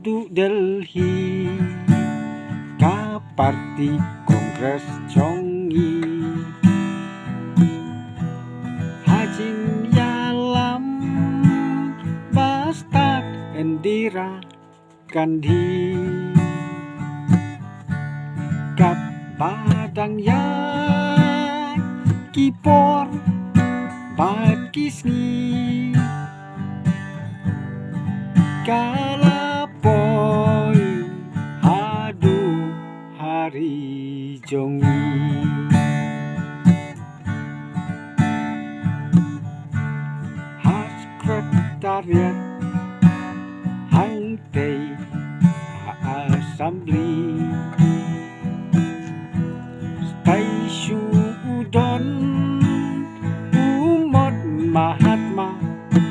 du Delhi ka parti kongres chongi hajing yalam bastak Indira Gandhi kat badang ya kipor bat kisni kalapoy hadu hari jongi sekretariat hangtei assembly Taishu Udon Umot Mahatma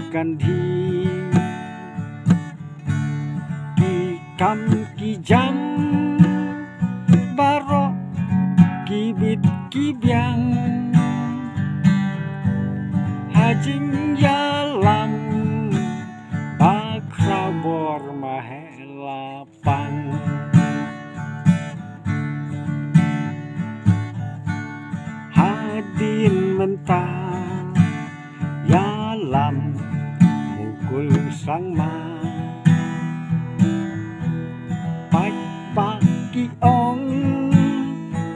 Gandhi Kam Kijam Baro Kibit Kibyang Hajing Yalam Bakrabor Mahelapang Hadin mentah Yalam Mukul Sangma Pagi ong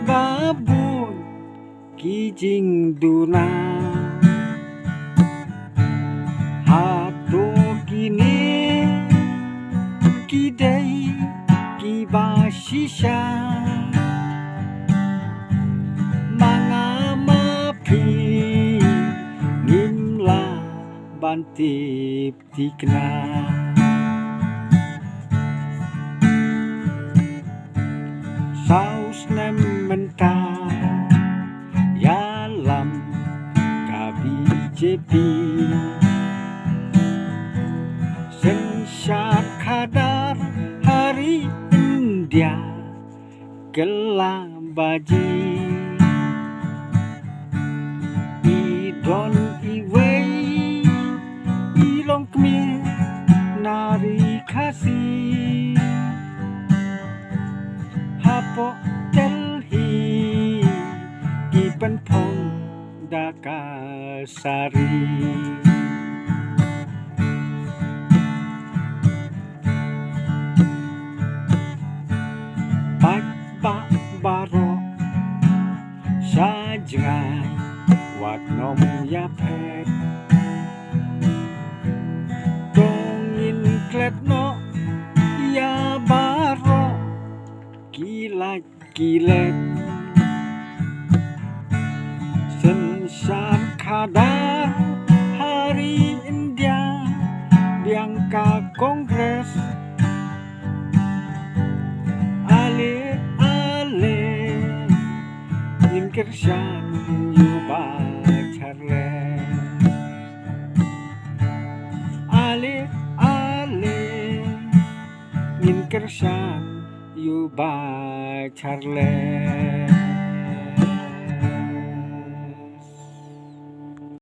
babun kijing duna hatu kini kidai kibashisha mangamapi ngimla bantip tikna saus nem mentah yalam KBJP sensyar kadar hari India kelabaji idon iwei ilong kemir nari kasih Hapo Delhi Gipen Pong Dakasari Pak Baro Sajengai Wat Nom Yapet Dongin Kletno Ya Baro Kilat-kilat sensyar kadar hari India diangka kongres ale-ale ingkersyan yuba charle ale-ale ingkersyan Yuba Charle